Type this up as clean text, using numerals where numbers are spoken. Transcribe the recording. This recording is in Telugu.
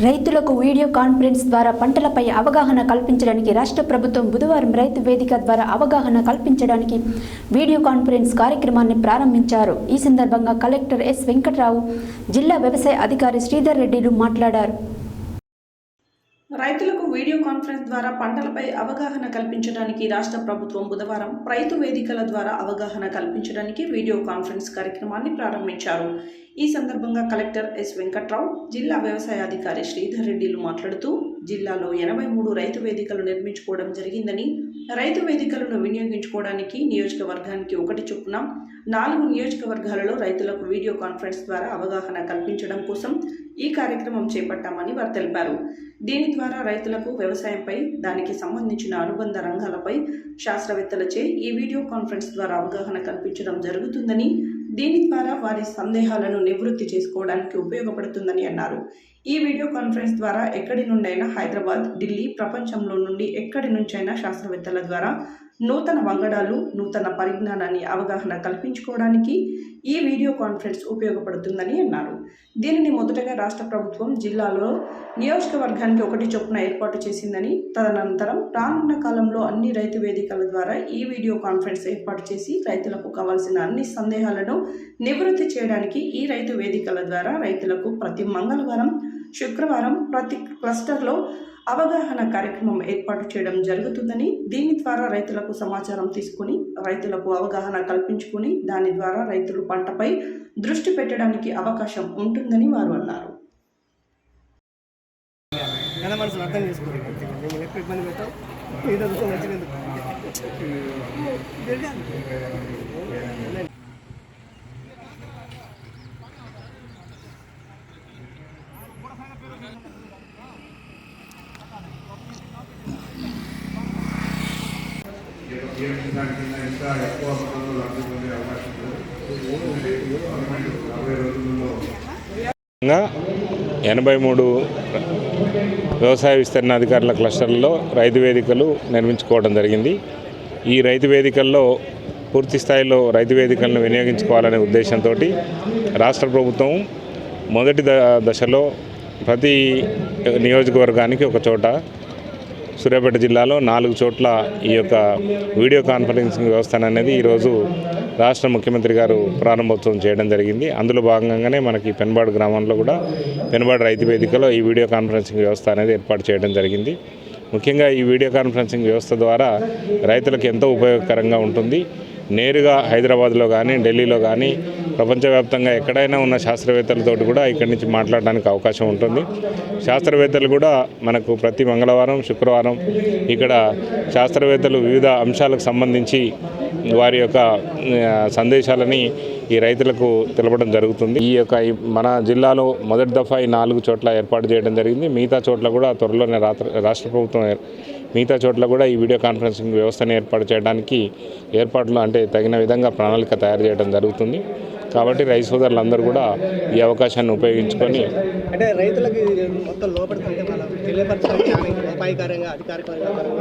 రైతులకు వీడియో కాన్ఫరెన్స్ ద్వారా పంటలపై అవగాహన కల్పించడానికి రాష్ట్ర ప్రభుత్వం బుధవారం రైతు వేదిక ద్వారా అవగాహన కల్పించడానికి వీడియో కాన్ఫరెన్స్ కార్యక్రమాన్ని ప్రారంభించారు. ఈ సందర్భంగా కలెక్టర్ ఎస్ వెంకట్రావు, జిల్లా వ్యవసాయ అధికారి శ్రీధర్ రెడ్డిలు మాట్లాడారు. రైతులకు వీడియో కాన్ఫరెన్స్ ద్వారా పంటలపై అవగాహన కల్పించడానికి రాష్ట్ర ప్రభుత్వం బుధవారం రైతు వేదికల ద్వారా అవగాహన కల్పించడానికి వీడియో కాన్ఫరెన్స్ కార్యక్రమాన్ని ప్రారంభించారు. ఈ సందర్భంగా కలెక్టర్ ఎస్ వెంకట్రావు, జిల్లా వ్యవసాయ అధికారి శ్రీధర్ రెడ్డిలు మాట్లాడుతూ జిల్లాలో 83 రైతు వేదికలు నిర్మించుకోవడం జరిగిందని, రైతు వేదికలను వినియోగించుకోవడానికి నియోజకవర్గానికి 1 చొప్పున 4 నియోజకవర్గాలలో రైతులకు వీడియో కాన్ఫరెన్స్ ద్వారా అవగాహన కల్పించడం కోసం ఈ కార్యక్రమం చేపట్టామని వారు తెలిపారు. దీని ద్వారా రైతులకు వ్యవసాయంపై, దానికి సంబంధించిన అనుబంధ రంగాలపై శాస్త్రవేత్తలచే ఈ వీడియో కాన్ఫరెన్స్ ద్వారా అవగాహన కల్పించడం జరుగుతుందని, దీని ద్వారా వారి సందేహాలను నివృత్తి చేసుకోవడానికి ఉపయోగపడుతుందని అన్నారు. ఈ వీడియో కాన్ఫరెన్స్ ద్వారా ఎక్కడి నుండైనా హైదరాబాద్, ఢిల్లీ, ప్రపంచంలో నుండి ఎక్కడి నుంచైనా శాస్త్రవేత్తల ద్వారా నూతన వంగడాలు, నూతన పరిజ్ఞానాన్ని అవగాహన కల్పించుకోవడానికి ఈ వీడియో కాన్ఫరెన్స్ ఉపయోగపడుతుందని అన్నారు. దీనిని మొదటగా రాష్ట్ర ప్రభుత్వం జిల్లాలో నియోజకవర్గానికి 1 చొప్పున ఏర్పాటు చేసిందని, తదనంతరం రానున్న కాలంలో అన్ని రైతు వేదికల ద్వారా ఈ వీడియో కాన్ఫరెన్స్ ఏర్పాటు చేసి రైతులకు కావాల్సిన అన్ని సందేహాలను నివృత్తి చేయడానికి ఈ రైతు వేదికల ద్వారా రైతులకు ప్రతి మంగళవారం, శుక్రవారం ప్రతి క్లస్టర్లో అవగాహన కార్యక్రమం ఏర్పాటు చేయడం జరుగుతుందని, దీని ద్వారా రైతులకు సమాచారం తీసుకుని రైతులకు అవగాహన కల్పించుకుని దాని ద్వారా రైతులు పంటపై దృష్టి పెట్టడానికి అవకాశం ఉంటుందని వారు అన్నారు. ఇంకా ఎక్కువ మొత్తంలో లబ్ధి పొందే అవకాశం ఉంది. 83 వ్యవసాయ విస్తరణ అధికారుల క్లస్టర్లలో రైతు వేదికలు నిర్మించుకోవడం జరిగింది. ఈ రైతు వేదికల్లో పూర్తి స్థాయిలో రైతు వేదికలను వినియోగించుకోవాలనే ఉద్దేశంతో రాష్ట్ర ప్రభుత్వం మొదటి దశలో ప్రతి నియోజకవర్గానికి 1 చోట, సూర్యాపేట జిల్లాలో 4 చోట్ల ఈ యొక్క వీడియో కాన్ఫరెన్సింగ్ వ్యవస్థ అనేది ఈరోజు రాష్ట్ర ముఖ్యమంత్రి గారు ప్రారంభోత్సవం చేయడం జరిగింది. అందులో భాగంగానే మనకి పెన్బాడు గ్రామంలో కూడా పెన్బాడు రైతు వేదికలో ఈ వీడియో కాన్ఫరెన్సింగ్ వ్యవస్థ అనేది ఏర్పాటు చేయడం జరిగింది. ముఖ్యంగా ఈ వీడియో కాన్ఫరెన్సింగ్ వ్యవస్థ ద్వారా రైతులకు ఎంతో ఉపయోగకరంగా ఉంటుంది. నేరుగా హైదరాబాద్లో కానీ, ఢిల్లీలో కానీ, ప్రపంచవ్యాప్తంగా ఎక్కడైనా ఉన్న శాస్త్రవేత్తలతో కూడా ఇక్కడి నుంచి మాట్లాడడానికి అవకాశం ఉంటుంది. శాస్త్రవేత్తలు కూడా మనకు ప్రతి మంగళవారం, శుక్రవారం ఇక్కడ శాస్త్రవేత్తలు వివిధ అంశాలకు సంబంధించి వారి యొక్క సందేశాలని ఈ రైతులకు తెలపడం జరుగుతుంది. ఈ యొక్క మన జిల్లాలో మొదటి దఫా ఈ 4 చోట్ల ఏర్పాటు చేయడం జరిగింది. మిగతా చోట్ల కూడా త్వరలోనే రాష్ట్ర ప్రభుత్వం మిగతా చోట్ల కూడా ఈ వీడియో కాన్ఫరెన్సింగ్ వ్యవస్థను ఏర్పాటు చేయడానికి ఏర్పాట్లు అంటే తగిన విధంగా ప్రణాళిక తయారు చేయడం జరుగుతుంది. కాబట్టి రైతు సోదరులందరూ కూడా ఈ అవకాశాన్ని ఉపయోగించుకొని అంటే రైతులకి మొత్తం లోపలికి తెలియపరచడానికి